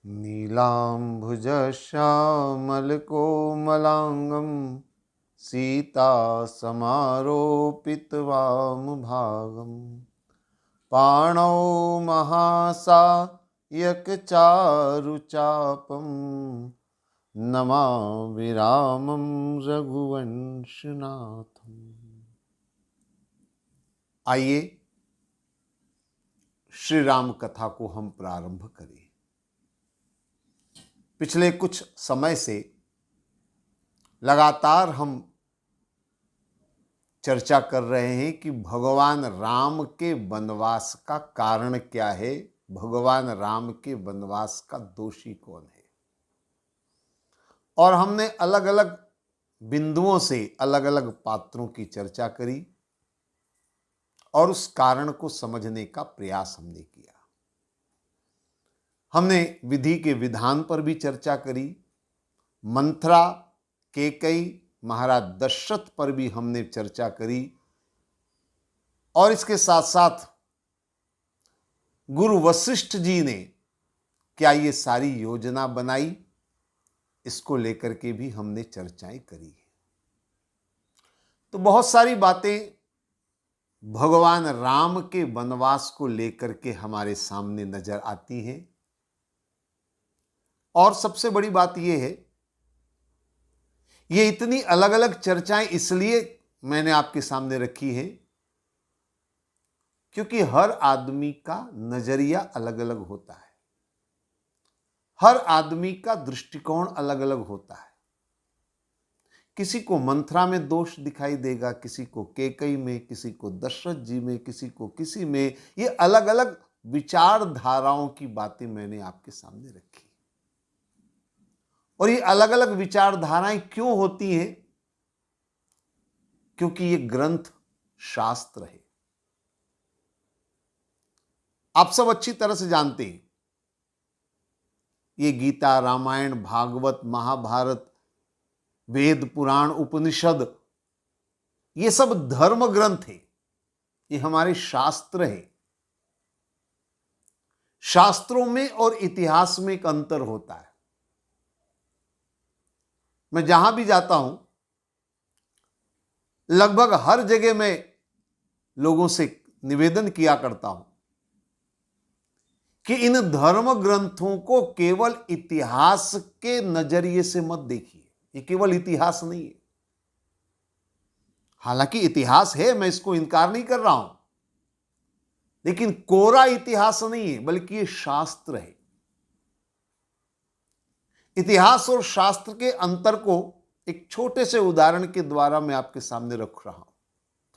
नीलाम्भुजश्यामलकोमलाङ्गं सीतासमारोपितवामभागं पाणौ महासायकचारुचापं नमामि रामं रघुवंशनाथम्। आइए श्री राम कथा को हम प्रारंभ करें। पिछले कुछ समय से लगातार हम चर्चा कर रहे हैं कि भगवान राम के वनवास का कारण क्या है, भगवान राम के वनवास का दोषी कौन है। और हमने अलग अलग बिंदुओं से अलग अलग पात्रों की चर्चा करी और उस कारण को समझने का प्रयास हमने किया। हमने विधि के विधान पर भी चर्चा करी, मंथरा, कैकेयी, महाराज दशरथ पर भी हमने चर्चा करी और इसके साथ साथ गुरु वशिष्ठ जी ने क्या ये सारी योजना बनाई, इसको लेकर के भी हमने चर्चाएं करी। तो बहुत सारी बातें भगवान राम के वनवास को लेकर के हमारे सामने नजर आती हैं। और सबसे बड़ी बात यह है, ये इतनी अलग अलग चर्चाएं इसलिए मैंने आपके सामने रखी है क्योंकि हर आदमी का नजरिया अलग अलग होता है, हर आदमी का दृष्टिकोण अलग अलग होता है। किसी को मंथरा में दोष दिखाई देगा, किसी को कैकेयी में, किसी को दशरथ जी में, किसी को किसी में। ये अलग अलग विचारधाराओं की बातें मैंने आपके सामने रखी। और ये अलग अलग विचारधाराएं क्यों होती हैं? क्योंकि ये ग्रंथ शास्त्र है। आप सब अच्छी तरह से जानते हैं, ये गीता, रामायण, भागवत, महाभारत, वेद, पुराण, उपनिषद, ये सब धर्म ग्रंथ हैं, ये हमारे शास्त्र हैं। शास्त्रों में और इतिहास में एक अंतर होता है। मैं जहां भी जाता हूं, लगभग हर जगह मैं लोगों से निवेदन किया करता हूं कि इन धर्म ग्रंथों को केवल इतिहास के नजरिए से मत देखिए। ये केवल इतिहास नहीं है। हालांकि इतिहास है, मैं इसको इनकार नहीं कर रहा हूं, लेकिन कोरा इतिहास नहीं है, बल्कि ये शास्त्र है। इतिहास और शास्त्र के अंतर को एक छोटे से उदाहरण के द्वारा मैं आपके सामने रख रहा हूं।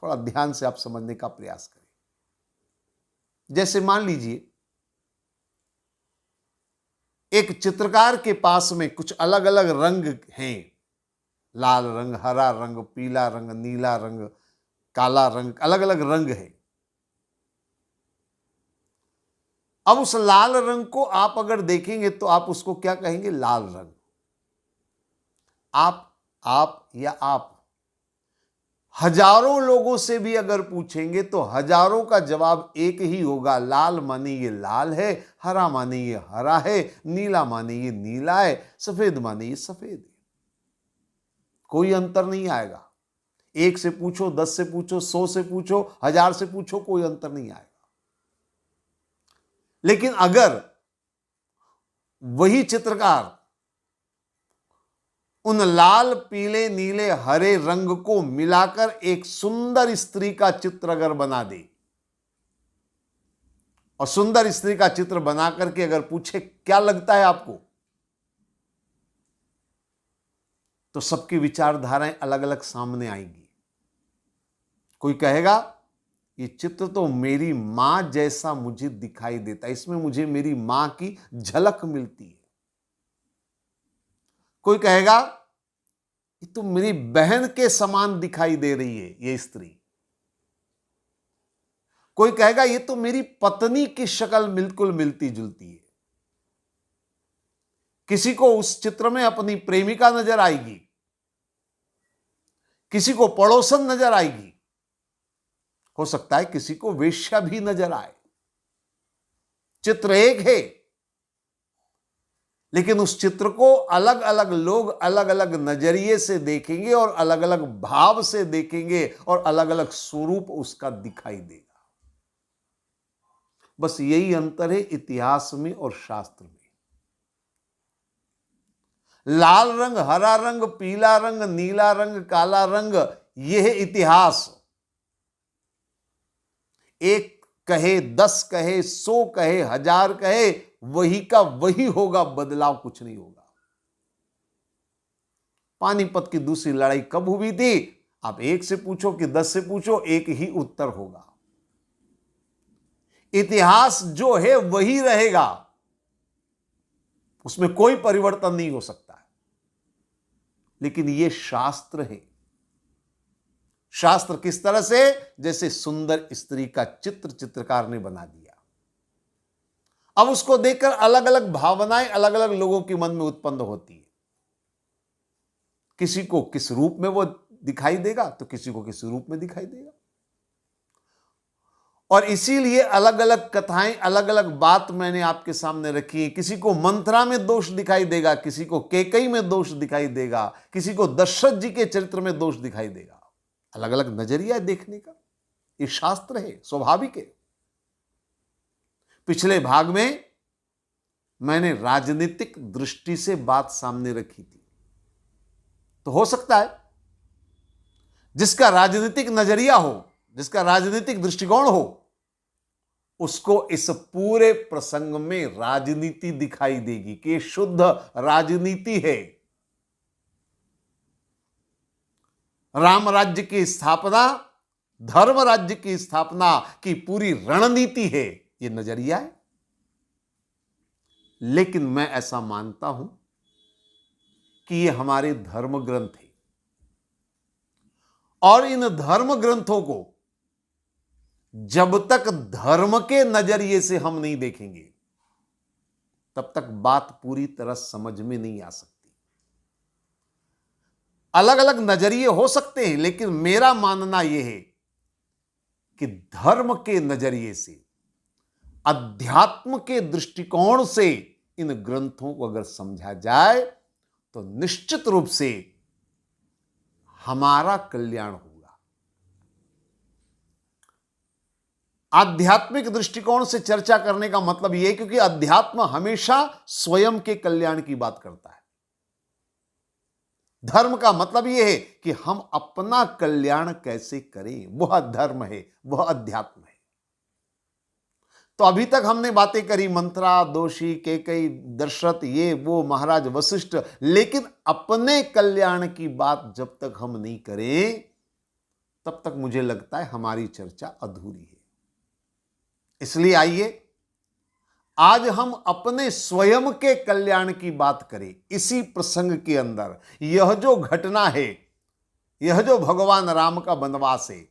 थोड़ा ध्यान से आप समझने का प्रयास करें। जैसे मान लीजिए एक चित्रकार के पास में कुछ अलग अलग रंग हैं, लाल रंग, हरा रंग, पीला रंग, नीला रंग, काला रंग, अलग अलग रंग है। अब उस लाल रंग को आप अगर देखेंगे तो आप उसको क्या कहेंगे? लाल रंग। आप या आप हजारों लोगों से भी अगर पूछेंगे तो हजारों का जवाब एक ही होगा, लाल माने ये लाल है, हरा माने ये हरा है, नीला माने ये नीला है, सफेद माने ये सफेद है। कोई अंतर नहीं आएगा। 1 से पूछो, 10 से पूछो, 100 से पूछो, 1000 से पूछो, कोई अंतर नहीं आएगा। लेकिन अगर वही चित्रकार उन लाल, पीले, नीले, हरे रंग को मिलाकर एक सुंदर स्त्री का चित्र अगर बना दे और सुंदर स्त्री का चित्र बना करके अगर पूछे क्या लगता है आपको, तो सबकी विचारधाराएं अलग अलग सामने आएंगी। कोई कहेगा ये चित्र तो मेरी मां जैसा मुझे दिखाई देता है, इसमें मुझे मेरी मां की झलक मिलती है। कोई कहेगा ये तो मेरी बहन के समान दिखाई दे रही है ये स्त्री। कोई कहेगा ये तो मेरी पत्नी की शक्ल बिल्कुल मिलती जुलती है। किसी को उस चित्र में अपनी प्रेमिका नजर आएगी, किसी को पड़ोसन नजर आएगी, हो सकता है किसी को वेश्या भी नजर आए। चित्र एक है, लेकिन उस चित्र को अलग अलग लोग अलग अलग नजरिए से देखेंगे और अलग अलग भाव से देखेंगे और अलग अलग स्वरूप उसका दिखाई देगा। बस यही अंतर है इतिहास में और शास्त्र में। लाल रंग, हरा रंग, पीला रंग, नीला रंग, काला रंग, यह है इतिहास। एक कहे, 10 कहे, 100 कहे, 1000 कहे, वही का वही होगा, बदलाव कुछ नहीं होगा। पानीपत की दूसरी लड़ाई कब हुई थी? आप 1 से पूछो कि 10 से पूछो, एक ही उत्तर होगा। इतिहास जो है वही रहेगा, उसमें कोई परिवर्तन नहीं हो सकता है। लेकिन यह शास्त्र है। शास्त्र किस तरह से? जैसे सुंदर स्त्री का चित्र चित्रकार ने बना दिया। अब उसको देखकर अलग अलग भावनाएं अलग अलग लोगों के मन में उत्पन्न होती है। किसी को किस रूप में वो दिखाई देगा तो किसी को किस रूप में दिखाई देगा। और इसीलिए अलग अलग कथाएं, अलग अलग बात मैंने आपके सामने रखी है। किसी को मंथरा में दोष दिखाई देगा, किसी को कैकेयी में दोष दिखाई देगा, किसी को दशरथ जी के चरित्र में दोष दिखाई देगा। अलग अलग नजरिया है देखने का, ये शास्त्र है, स्वाभाविक है। पिछले भाग में मैंने राजनीतिक दृष्टि से बात सामने रखी थी। तो हो सकता है जिसका राजनीतिक नजरिया हो, जिसका राजनीतिक दृष्टिकोण हो, उसको इस पूरे प्रसंग में राजनीति दिखाई देगी कि शुद्ध राजनीति है। राम राज्य की स्थापना, धर्म राज्य की स्थापना की पूरी रणनीति है, यह नजरिया है। लेकिन मैं ऐसा मानता हूं कि ये हमारे धर्म ग्रंथ है और इन धर्म ग्रंथों को जब तक धर्म के नजरिए से हम नहीं देखेंगे तब तक बात पूरी तरह समझ में नहीं आ सकती। अलग अलग नजरिए हो सकते हैं, लेकिन मेरा मानना यह है कि धर्म के नजरिए से, अध्यात्म के दृष्टिकोण से इन ग्रंथों को अगर समझा जाए तो निश्चित रूप से हमारा कल्याण होगा। आध्यात्मिक दृष्टिकोण से चर्चा करने का मतलब यह है क्योंकि अध्यात्म हमेशा स्वयं के कल्याण की बात करता है। धर्म का मतलब यह है कि हम अपना कल्याण कैसे करें, वह धर्म है, वह अध्यात्म है। तो अभी तक हमने बातें करी मंथरा, दोषी, कैकेयी, दशरथ, ये वो, महाराज वशिष्ठ, लेकिन अपने कल्याण की बात जब तक हम नहीं करें तब तक मुझे लगता है हमारी चर्चा अधूरी है। इसलिए आइए आज हम अपने स्वयं के कल्याण की बात करें। इसी प्रसंग के अंदर यह जो घटना है, यह जो भगवान राम का वनवास है,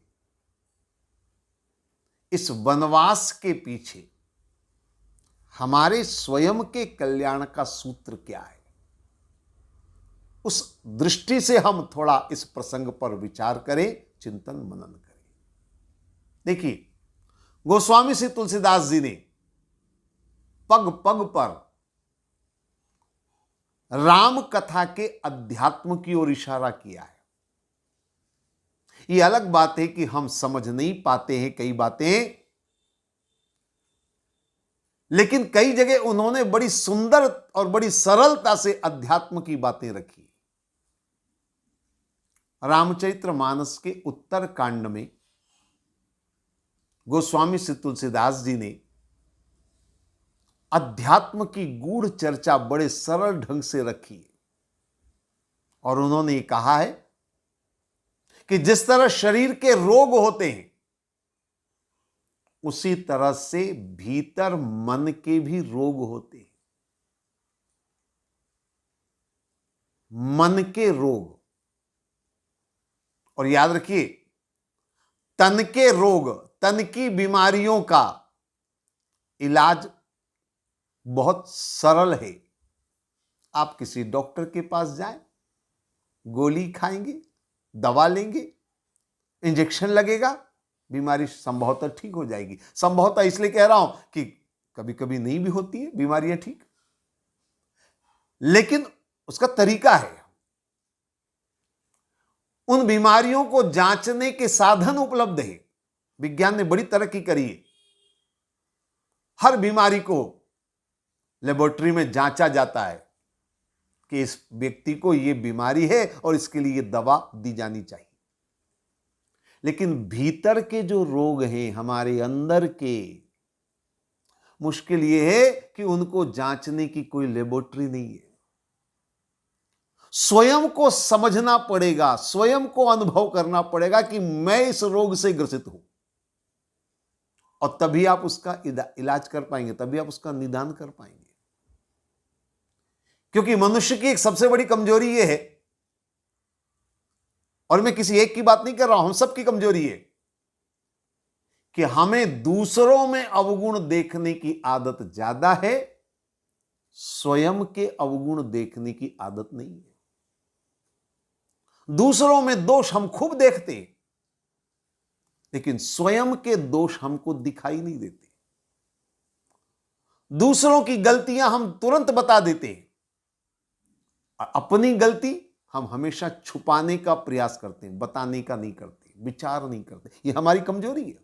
इस वनवास के पीछे हमारे स्वयं के कल्याण का सूत्र क्या है, उस दृष्टि से हम थोड़ा इस प्रसंग पर विचार करें, चिंतन मनन करें। देखिए, गोस्वामी श्री तुलसीदास जी ने पग पग पर राम कथा के अध्यात्म की ओर इशारा किया है। यह अलग बात है कि हम समझ नहीं पाते हैं कई बातें, लेकिन कई जगह उन्होंने बड़ी सुंदर और बड़ी सरलता से अध्यात्म की बातें रखी। रामचरितमानस के उत्तर कांड में गोस्वामी श्री तुलसीदास जी ने अध्यात्म की गूढ़ चर्चा बड़े सरल ढंग से रखी है और उन्होंने कहा है कि जिस तरह शरीर के रोग होते हैं उसी तरह से भीतर मन के भी रोग होते हैं। मन के रोग, और याद रखिए, तन के रोग, तन की बीमारियों का इलाज बहुत सरल है। आप किसी डॉक्टर के पास जाएं, गोली खाएंगे, दवा लेंगे, इंजेक्शन लगेगा, बीमारी संभवतः ठीक हो जाएगी। संभवतः इसलिए कह रहा हूं कि कभी कभी नहीं भी होती है बीमारियां ठीक। लेकिन उसका तरीका है। उन बीमारियों को जांचने के साधन उपलब्ध है। विज्ञान ने बड़ी तरक्की करी है। हर बीमारी को लेबोरेटरी में जांचा जाता है कि इस व्यक्ति को यह बीमारी है और इसके लिए दवा दी जानी चाहिए। लेकिन भीतर के जो रोग हैं, हमारे अंदर के, मुश्किल यह है कि उनको जांचने की कोई लेबोरेटरी नहीं है। स्वयं को समझना पड़ेगा, स्वयं को अनुभव करना पड़ेगा कि मैं इस रोग से ग्रसित हूं, और तभी आप उसका इलाज कर पाएंगे, तभी आप उसका निदान कर पाएंगे। क्योंकि मनुष्य की एक सबसे बड़ी कमजोरी यह है, और मैं किसी एक की बात नहीं कर रहा हूं, हम सबकी कमजोरी है कि हमें दूसरों में अवगुण देखने की आदत ज्यादा है, स्वयं के अवगुण देखने की आदत नहीं है। दूसरों में दोष हम खूब देखते हैं, लेकिन स्वयं के दोष हमको दिखाई नहीं देते। दूसरों की गलतियां हम तुरंत बता देते हैं, और अपनी गलती हम हमेशा छुपाने का प्रयास करते हैं, बताने का नहीं करते, विचार नहीं करते। यह हमारी कमजोरी है।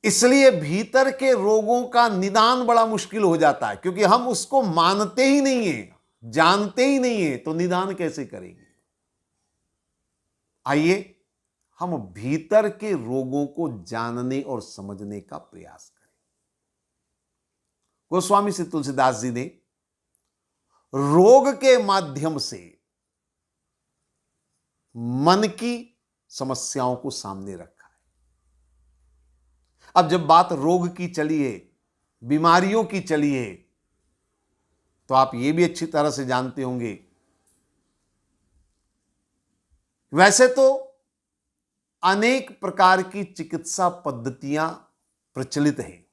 इसलिए भीतर के रोगों का निदान बड़ा मुश्किल हो जाता है, क्योंकि हम उसको मानते ही नहीं है, जानते ही नहीं है, तो निदान कैसे करेंगे। आइए हम भीतर के रोगों को जानने और समझने का प्रयास करें। गोस्वामी श्री तुलसीदास जी ने रोग के माध्यम से मन की समस्याओं को सामने रखा है। अब जब बात रोग की चली है, बीमारियों की चली है, तो आप यह भी अच्छी तरह से जानते होंगे, वैसे तो अनेक प्रकार की चिकित्सा पद्धतियां प्रचलित हैं।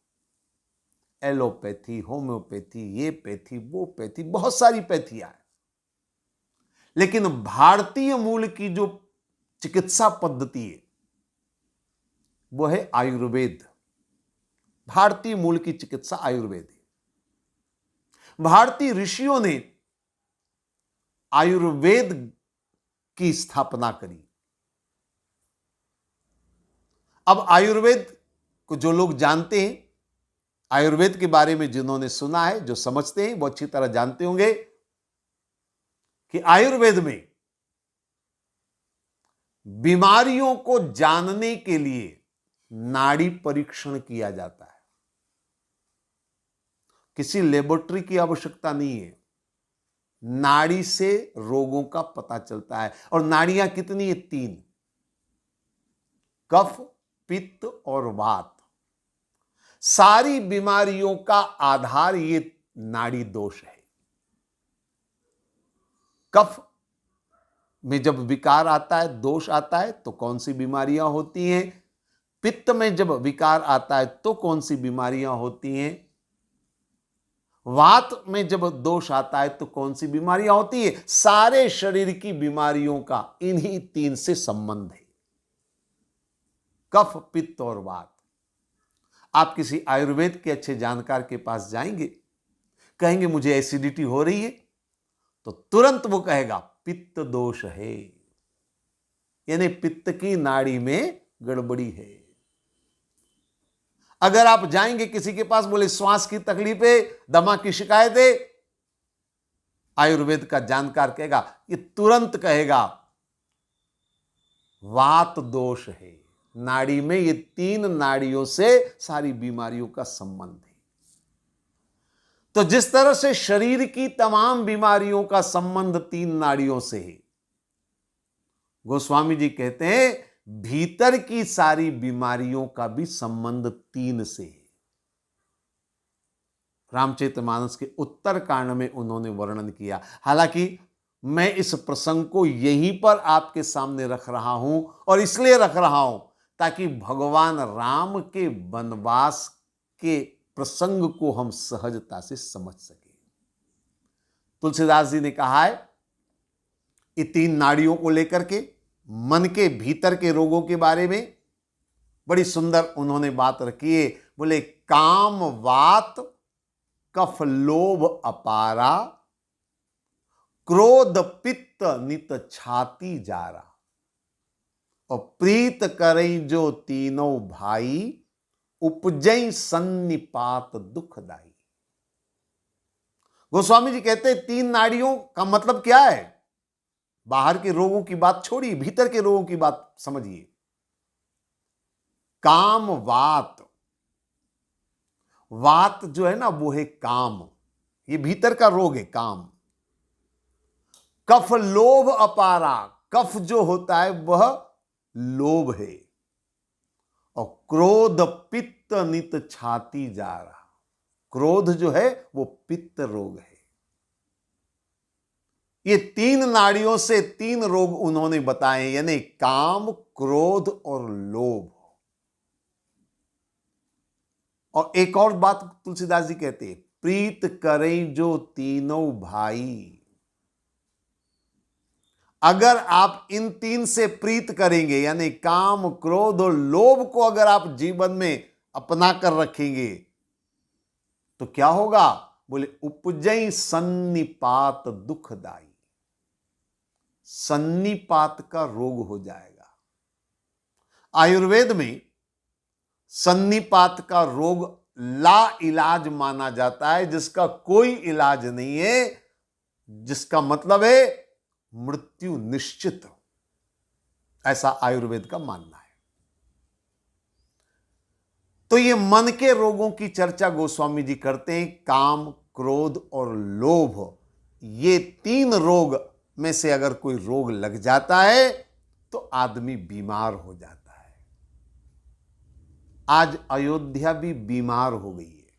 एलोपैथी, होम्योपैथी, ये पैथी, वो पैथी, बहुत सारी पैथियां हैं। लेकिन भारतीय मूल की जो चिकित्सा पद्धति है वो है आयुर्वेद। भारतीय मूल की चिकित्सा आयुर्वेद है। भारतीय ऋषियों ने आयुर्वेद की स्थापना करी। अब आयुर्वेद को जो लोग जानते हैं, आयुर्वेद के बारे में जिन्होंने सुना है, जो समझते हैं, वो अच्छी तरह जानते होंगे कि आयुर्वेद में बीमारियों को जानने के लिए नाड़ी परीक्षण किया जाता है। किसी लेबोरेटरी की आवश्यकता नहीं है, नाड़ी से रोगों का पता चलता है। और नाड़ियां कितनी है? 3, कफ, पित्त और वात। सारी बीमारियों का आधार ये नाड़ी दोष है। कफ में जब विकार आता है, दोष आता है, तो कौन सी बीमारियां होती हैं? पित्त में जब विकार आता है तो कौन सी बीमारियां होती हैं? वात में जब दोष आता है तो कौन सी बीमारियां होती है? सारे शरीर की बीमारियों का इन्हीं 3 से संबंध है, कफ, पित्त और वात। आप किसी आयुर्वेद के अच्छे जानकार के पास जाएंगे, कहेंगे मुझे एसिडिटी हो रही है, तो तुरंत वो कहेगा पित्त दोष है, यानी पित्त की नाड़ी में गड़बड़ी है। अगर आप जाएंगे किसी के पास, बोले श्वास की तकलीफ है, दमा की शिकायत है, आयुर्वेद का जानकार कहेगा, ये तुरंत कहेगा वात दोष है। नाड़ी में ये 3 नाड़ियों से सारी बीमारियों का संबंध है। तो जिस तरह से शरीर की तमाम बीमारियों का संबंध 3 नाड़ियों से है, गोस्वामी जी कहते हैं भीतर की सारी बीमारियों का भी संबंध 3 से है। रामचरितमानस के उत्तर कांड में उन्होंने वर्णन किया। हालांकि मैं इस प्रसंग को यहीं पर आपके सामने रख रहा हूं, और इसलिए रख रहा हूं ताकि भगवान राम के वनवास के प्रसंग को हम सहजता से समझ सकें। तुलसीदास जी ने कहा है, ये 3 नाड़ियों को लेकर के मन के भीतर के रोगों के बारे में बड़ी सुंदर उन्होंने बात रखी है। बोले काम, वात कफ लोभ अपारा, क्रोध पित्त नित छाती जारा, और प्रीत करें जो तीनों भाई, उपजई सन्निपात दुखदाई। गोस्वामी जी कहते हैं तीन नाड़ियों का मतलब क्या है? बाहर के रोगों की बात छोड़िए, भीतर के रोगों की बात समझिए। काम वात, वात जो है ना वो है काम, ये भीतर का रोग है काम। कफ लोभ अपारा, कफ जो होता है वह लोभ है। और क्रोध पित्त नित छाती जा रहा, क्रोध जो है वो पित्त रोग है। ये तीन नाड़ियों से तीन रोग उन्होंने बताए, यानी काम, क्रोध और लोभ। और एक और बात तुलसीदास जी कहते हैं, प्रीत करें जो तीनों भाई। अगर आप इन तीन से प्रीत करेंगे, यानी काम, क्रोध और लोभ को अगर आप जीवन में अपना कर रखेंगे तो क्या होगा? बोले उपजई सन्निपात दुखदाई, सन्निपात का रोग हो जाएगा। आयुर्वेद में सन्निपात का रोग ला इलाज माना जाता है, जिसका कोई इलाज नहीं है, जिसका मतलब है मृत्यु निश्चित, ऐसा आयुर्वेद का मानना है। तो ये मन के रोगों की चर्चा गोस्वामी जी करते हैं। काम, क्रोध और लोभ, ये तीन रोग में से अगर कोई रोग लग जाता है तो आदमी बीमार हो जाता है। आज अयोध्या भी बीमार हो गई है।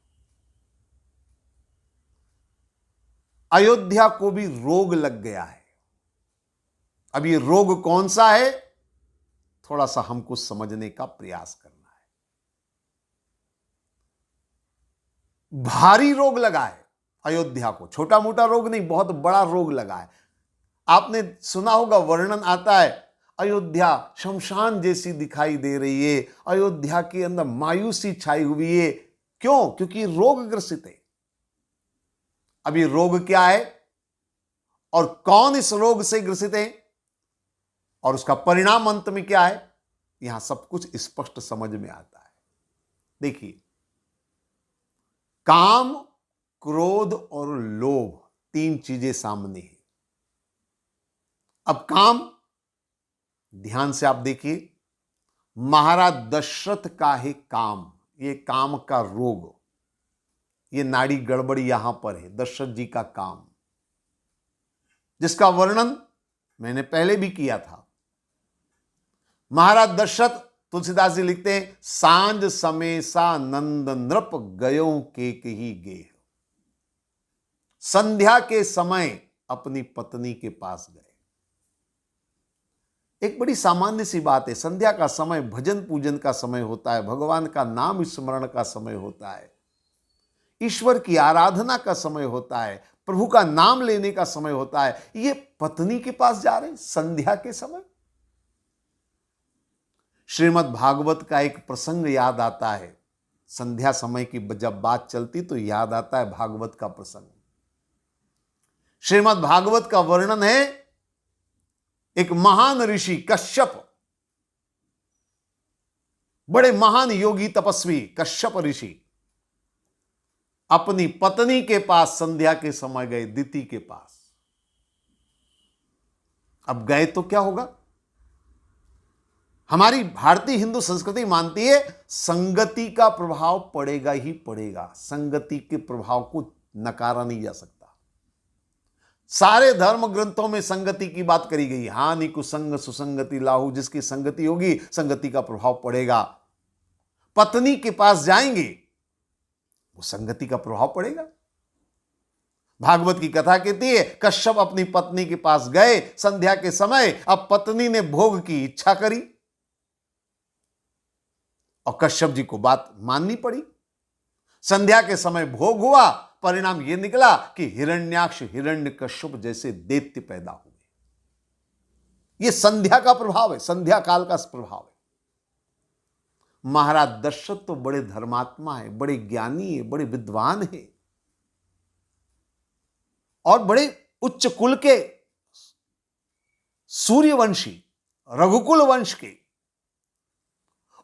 अयोध्या को भी रोग लग गया है। अब ये रोग कौन सा है, थोड़ा सा हमको समझने का प्रयास करना है। भारी रोग लगा है अयोध्या को, छोटा मोटा रोग नहीं, बहुत बड़ा रोग लगा है। आपने सुना होगा, वर्णन आता है, अयोध्या शमशान जैसी दिखाई दे रही है, अयोध्या के अंदर मायूसी छाई हुई है। क्यों? क्योंकि रोग ग्रसित है। अब ये रोग क्या है और कौन इस रोग से ग्रसित है और उसका परिणाम अंत में क्या है, यहां सब कुछ स्पष्ट समझ में आता है। देखिए, काम, क्रोध और लोभ, तीन चीजें सामने हैं। अब काम, ध्यान से आप देखिए, महाराज दशरथ का है काम, ये काम का रोग, ये नाड़ी गड़बड़ी यहां पर है, दशरथ जी का काम, जिसका वर्णन मैंने पहले भी किया था। महाराज दशरथ, तुलसीदास जी लिखते हैं, सांझ समय सा नंद नृप गयो के ही गेह, संध्या के समय अपनी पत्नी के पास गए। एक बड़ी सामान्य सी बात है, संध्या का समय भजन पूजन का समय होता है, भगवान का नाम स्मरण का समय होता है, ईश्वर की आराधना का समय होता है, प्रभु का नाम लेने का समय होता है। ये पत्नी के पास जा रहे हैं संध्या के समय। श्रीमद् भागवत का एक प्रसंग याद आता है, संध्या समय की जब बात चलती तो याद आता है भागवत का प्रसंग। श्रीमद् भागवत का वर्णन है, एक महान ऋषि कश्यप, बड़े महान योगी तपस्वी कश्यप ऋषि अपनी पत्नी के पास संध्या के समय गए, दिति के पास। अब गए तो क्या होगा? हमारी भारतीय हिंदू संस्कृति मानती है संगति का प्रभाव पड़ेगा ही पड़ेगा, संगति के प्रभाव को नकारा नहीं जा सकता। सारे धर्म ग्रंथों में संगति की बात करी गई, हानि कुसंग सुसंगति लाहू, जिसकी संगति होगी संगति का प्रभाव पड़ेगा। पत्नी के पास जाएंगे, वो संगति का प्रभाव पड़ेगा। भागवत की कथा कहती है, कश्यप अपनी पत्नी के पास गए संध्या के समय। अब पत्नी ने भोग की इच्छा करी और कश्यप जी को बात माननी पड़ी। संध्या के समय भोग हुआ, परिणाम यह निकला कि हिरण्याक्ष हिरण्यकश्यप जैसे दैत्य पैदा हुए। यह संध्या का प्रभाव है, संध्या काल का प्रभाव है। महाराज दशरथ तो बड़े धर्मात्मा है, बड़े ज्ञानी है, बड़े विद्वान है, और बड़े उच्च कुल के सूर्यवंशी, रघुकुल वंश के,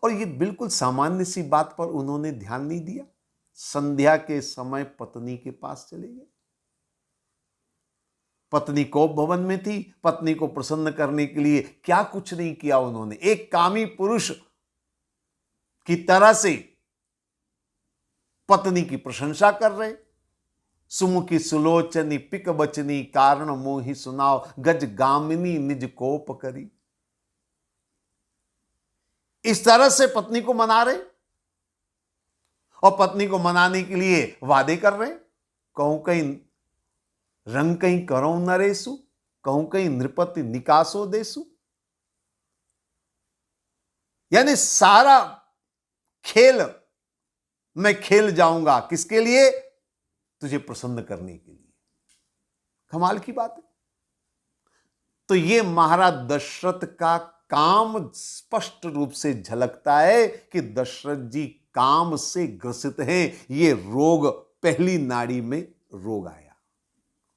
और ये बिल्कुल सामान्य सी बात पर उन्होंने ध्यान नहीं दिया। संध्या के समय पत्नी के पास चले गए। पत्नी कोप भवन में थी, पत्नी को प्रसन्न करने के लिए क्या कुछ नहीं किया उन्होंने। एक कामी पुरुष की तरह से पत्नी की प्रशंसा कर रहे। सुमुखी सुलोचनी पिक बचनी, कारण मोहि सुनाओ, गज गामिनी निज कोप करी। इस तरह से पत्नी को मना रहे, और पत्नी को मनाने के लिए वादे कर रहे। कहूं कहीं रंग कहीं करो नरेसु, कहूं कहीं नृपति निकासो देसु। यानी सारा खेल मैं खेल जाऊंगा, किसके लिए? तुझे प्रसन्न करने के लिए। कमाल की बात है। तो ये महाराज दशरथ का काम स्पष्ट रूप से झलकता है कि दशरथ जी काम से ग्रसित हैं। ये रोग, पहली नाड़ी में रोग आया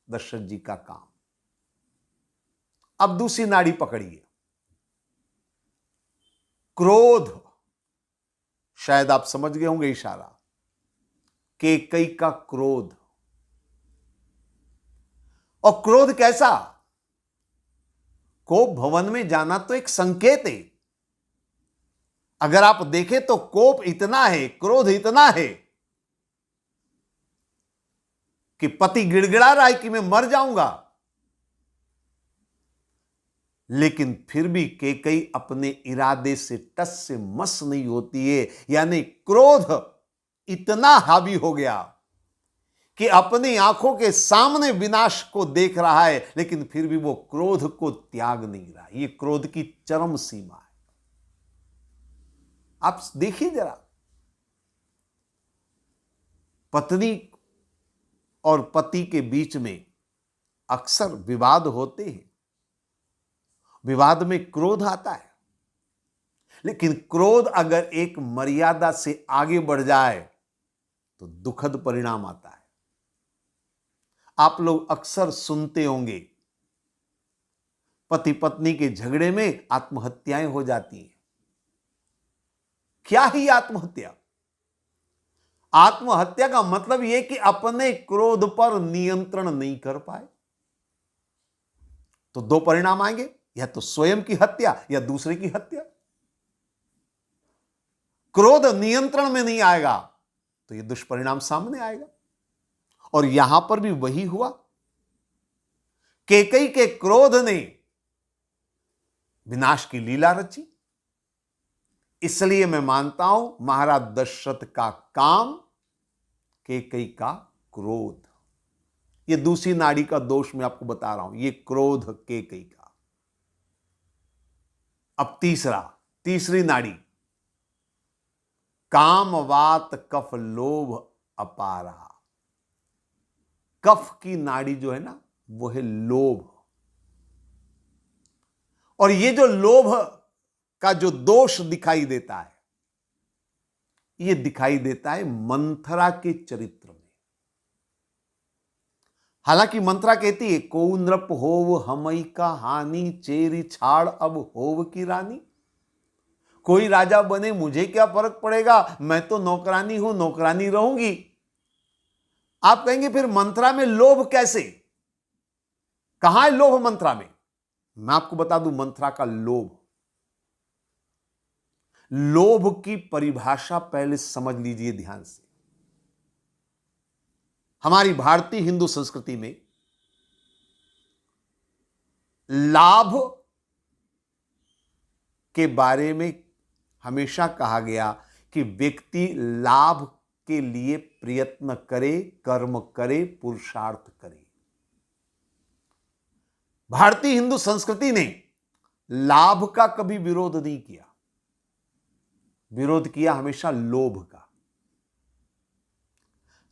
दशरथ जी का काम। अब दूसरी नाड़ी पकड़िए, क्रोध। शायद आप समझ गए होंगे इशारा, कैकेयी का क्रोध। और क्रोध कैसा? कोप भवन में जाना तो एक संकेत है। अगर आप देखें तो कोप इतना है, क्रोध इतना है कि पति गिड़गिड़ा रहा है कि मैं मर जाऊंगा, लेकिन फिर भी कैकेयी अपने इरादे से टस से मस नहीं होती है। यानी क्रोध इतना हावी हो गया कि अपनी आंखों के सामने विनाश को देख रहा है, लेकिन फिर भी वो क्रोध को त्याग नहीं रहा। ये क्रोध की चरम सीमा है। आप देखिए जरा, पत्नी और पति के बीच में अक्सर विवाद होते हैं। विवाद में क्रोध आता है, लेकिन क्रोध अगर एक मर्यादा से आगे बढ़ जाए तो दुखद परिणाम आता है। आप लोग अक्सर सुनते होंगे पति पत्नी के झगड़े में आत्महत्याएं हो जाती हैं। क्या ही आत्महत्या? आत्महत्या का मतलब यह कि अपने क्रोध पर नियंत्रण नहीं कर पाए तो दो परिणाम आएंगे, या तो स्वयं की हत्या या दूसरे की हत्या। क्रोध नियंत्रण में नहीं आएगा तो यह दुष्परिणाम सामने आएगा। और यहां पर भी वही हुआ। कैकेयी के क्रोध ने विनाश की लीला रची। इसलिए मैं मानता हूं महाराज दशरथ का काम, कैकेयी का क्रोध। यह दूसरी नाड़ी का दोष मैं आपको बता रहा हूं, यह क्रोध कैकेयी का। अब तीसरी नाड़ी, काम वात कफ लोभ अपारा। कफ की नाड़ी जो है ना, वो है लोभ। और ये जो लोभ का जो दोष दिखाई देता है, ये दिखाई देता है मंथरा के चरित्र में। हालांकि मंथरा कहती है, को नृप होव हमई का हानि, चेरी छाड़ अब होव की रानी। कोई राजा बने मुझे क्या फर्क पड़ेगा, मैं तो नौकरानी हूं, नौकरानी रहूंगी। आप कहेंगे फिर मंथरा में लोभ कैसे? कहां है लोभ मंथरा में? मैं आपको बता दूं, मंथरा का लोभ की परिभाषा पहले समझ लीजिए ध्यान से। हमारी भारतीय हिंदू संस्कृति में लाभ के बारे में हमेशा कहा गया कि व्यक्ति लाभ के लिए प्रयत्न करे, कर्म करे, पुरुषार्थ करे। भारतीय हिंदू संस्कृति ने लाभ का कभी विरोध नहीं किया। विरोध किया हमेशा लोभ का।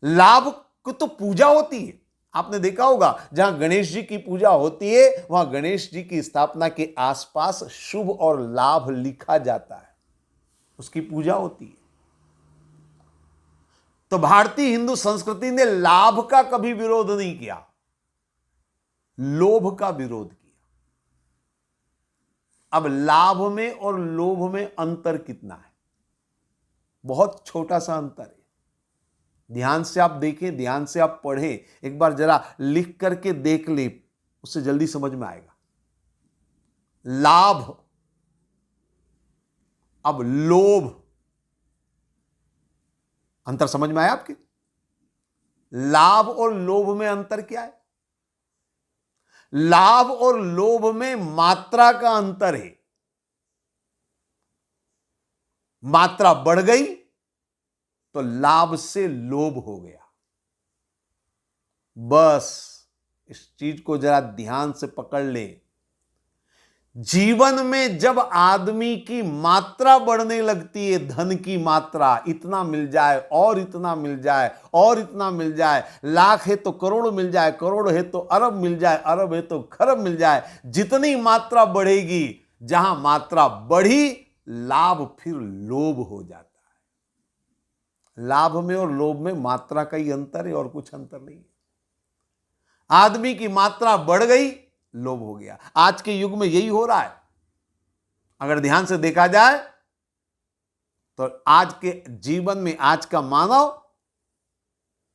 लाभ को तो पूजा होती है। आपने देखा होगा, जहां गणेश जी की पूजा होती है वहां गणेश जी की स्थापना के आसपास शुभ और लाभ लिखा जाता है, उसकी पूजा होती है। तो भारतीय हिंदू संस्कृति ने लाभ का कभी विरोध नहीं किया। लोभ का विरोध किया। अब लाभ में और लोभ में अंतर कितना है? बहुत छोटा सा अंतर है। ध्यान से आप देखें, ध्यान से आप पढ़ें, एक बार जरा लिख करके देख ले, उससे जल्दी समझ में आएगा। लाभ, अब लोभ, अंतर समझ में आया आपके? लाभ और लोभ में अंतर क्या है? लाभ और लोभ में मात्रा का अंतर है। मात्रा बढ़ गई तो लाभ से लोभ हो गया। बस इस चीज को जरा ध्यान से पकड़ ले। जीवन में जब आदमी की मात्रा बढ़ने लगती है, धन की मात्रा, इतना मिल जाए और इतना मिल जाए और इतना मिल जाए, लाख है तो करोड़ मिल जाए, करोड़ है तो अरब मिल जाए, अरब है तो खरब मिल जाए, जितनी मात्रा बढ़ेगी, जहां मात्रा बढ़ी, लाभ फिर लोभ हो जाता है। लाभ में और लोभ में मात्रा का ही अंतर है और कुछ अंतर नहीं है। आदमी की मात्रा बढ़ गई, लोभ हो गया। आज के युग में यही हो रहा है। अगर ध्यान से देखा जाए तो आज के जीवन में आज का मानव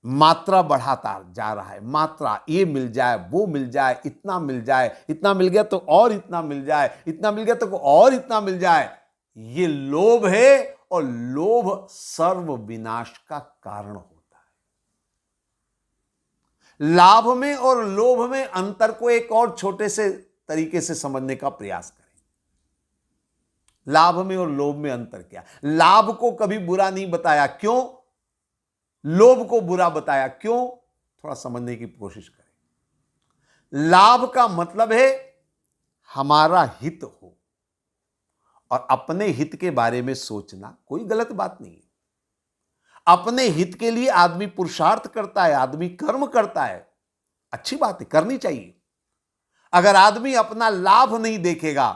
मात्रा बढ़ाता जा रहा है। मात्रा, ये मिल जाए, वो मिल जाए, इतना मिल जाए, इतना मिल गया तो और इतना मिल जाए, इतना मिल गया तो और इतना मिल जाए, ये लोभ है। और लोभ सर्व विनाश का कारण होता है। लाभ में और लोभ में अंतर को एक और छोटे से तरीके से समझने का प्रयास करें। लाभ में और लोभ में अंतर क्या? लाभ को कभी बुरा नहीं बताया, क्यों? लोभ को बुरा बताया, क्यों? थोड़ा समझने की कोशिश करें। लाभ का मतलब है हमारा हित हो, और अपने हित के बारे में सोचना कोई गलत बात नहीं है। अपने हित के लिए आदमी पुरुषार्थ करता है, आदमी कर्म करता है, अच्छी बात है, करनी चाहिए। अगर आदमी अपना लाभ नहीं देखेगा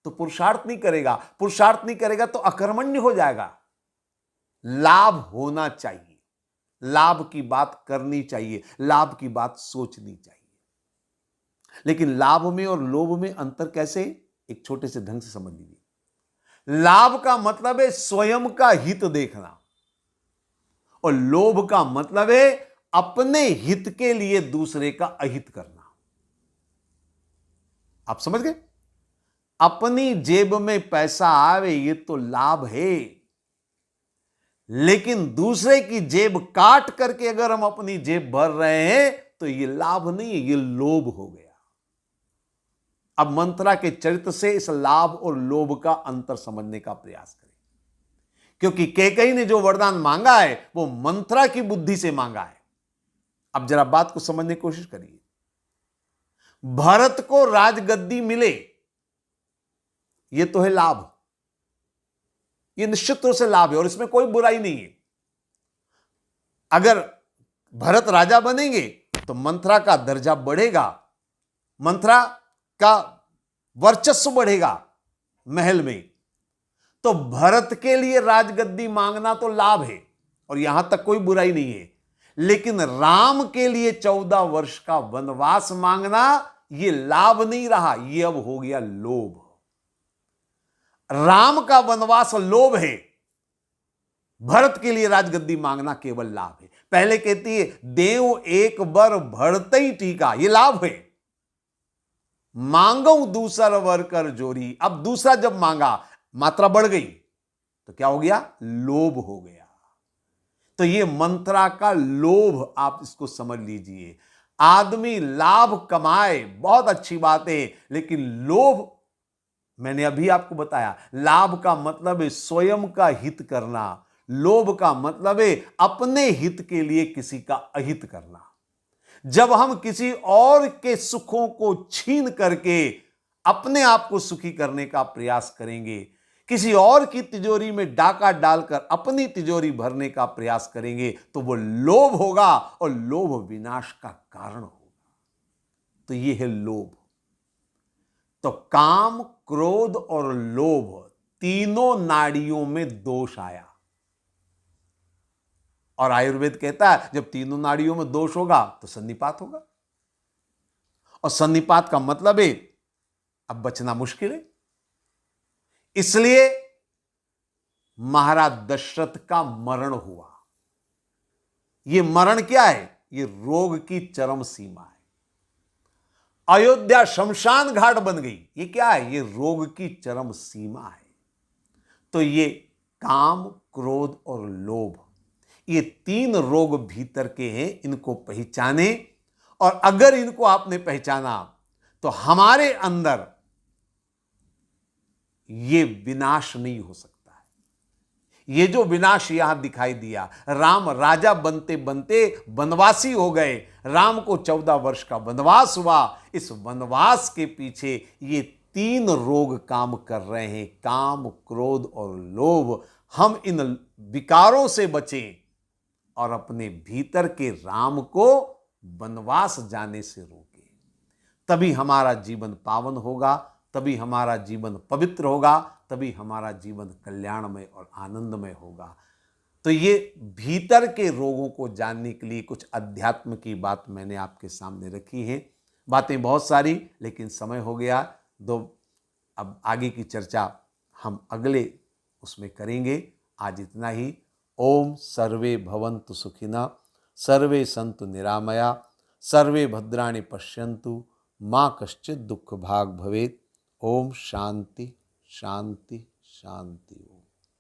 तो पुरुषार्थ नहीं करेगा, पुरुषार्थ नहीं करेगा तो अकर्मण्य हो जाएगा। लाभ होना चाहिए, लाभ की बात करनी चाहिए, लाभ की बात सोचनी चाहिए। लेकिन लाभ में और लोभ में अंतर कैसे? एक छोटे से ढंग से समझ लीजिए। लाभ का मतलब है स्वयं का हित देखना, और लोभ का मतलब है अपने हित के लिए दूसरे का अहित करना। आप समझ गए? अपनी जेब में पैसा आवे ये तो लाभ है, लेकिन दूसरे की जेब काट करके अगर हम अपनी जेब भर रहे हैं तो ये लाभ नहीं है, ये लोभ हो गया। अब मंत्रा के चरित्र से इस लाभ और लोभ का अंतर समझने का प्रयास करें, क्योंकि कैकेयी ने जो वरदान मांगा है वो मंत्रा की बुद्धि से मांगा है। अब जरा बात को समझने की कोशिश करिए। भरत को राजगद्दी मिले, ये तो है लाभ, ये निश्चित रूप से लाभ है और इसमें कोई बुराई नहीं है। अगर भरत राजा बनेंगे तो मंत्रा का दर्जा बढ़ेगा, मंत्रा का वर्चस्व बढ़ेगा महल में। तो भरत के लिए राजगद्दी मांगना तो लाभ है और यहां तक कोई बुराई नहीं है, लेकिन राम के लिए 14 वर्ष का वनवास मांगना यह लाभ नहीं रहा, यह अब हो गया लोभ। राम का वनवास लोभ है, भरत के लिए राजगद्दी मांगना केवल लाभ है। पहले कहती है देव एक बर भरत ही टीका, यह लाभ है। मांगो दूसर वर कर जोरी, अब दूसरा जब मांगा मात्रा बढ़ गई तो क्या हो गया? लोभ हो गया। तो यह मंत्रा का लोभ, आप इसको समझ लीजिए। आदमी लाभ कमाए बहुत अच्छी बात है, लेकिन लोभ, मैंने अभी आपको बताया, लाभ का मतलब है स्वयं का हित करना, लोभ का मतलब है अपने हित के लिए किसी का अहित करना। जब हम किसी और के सुखों को छीन करके अपने आप को सुखी करने का प्रयास करेंगे, किसी और की तिजोरी में डाका डालकर अपनी तिजोरी भरने का प्रयास करेंगे, तो वो लोभ होगा और लोभ विनाश का कारण होगा। तो ये है लोभ। तो काम, क्रोध और लोभ तीनों नाड़ियों में दोष आया, और आयुर्वेद कहता है जब तीनों नाड़ियों में दोष होगा तो सन्निपात होगा। और सन्निपात का मतलब है अब बचना मुश्किल है। इसलिए महाराज दशरथ का मरण हुआ। यह मरण क्या है? यह रोग की चरम सीमा है। अयोध्या शमशान घाट बन गई। ये क्या है? ये रोग की चरम सीमा है। तो ये काम, क्रोध और लोभ, ये 3 रोग भीतर के हैं। इनको पहचाने, और अगर इनको आपने पहचाना तो हमारे अंदर ये विनाश नहीं हो सकता है। ये जो विनाश यहां दिखाई दिया, राम राजा बनते बनते वनवासी हो गए। राम को 14 वर्ष का वनवास हुआ। इस वनवास के पीछे ये 3 रोग काम कर रहे हैं, काम, क्रोध और लोभ। हम इन विकारों से बचें और अपने भीतर के राम को वनवास जाने से रोकें। तभी हमारा जीवन पावन होगा, तभी हमारा जीवन पवित्र होगा, तभी हमारा जीवन कल्याणमय और आनंदमय होगा। तो ये भीतर के रोगों को जानने के लिए कुछ अध्यात्म की बात मैंने आपके सामने रखी है। बातें बहुत सारी, लेकिन समय हो गया। अब आगे की चर्चा हम अगले उसमें करेंगे। आज इतना ही। ओम सर्वे भवन्तु सुखिनः, सर्वे सन्तु निरामया, सर्वे भद्राणि पश्यन्तु, मां कश्चित् दुःख भाग् भवेत्। ओम शांति शांति शांति।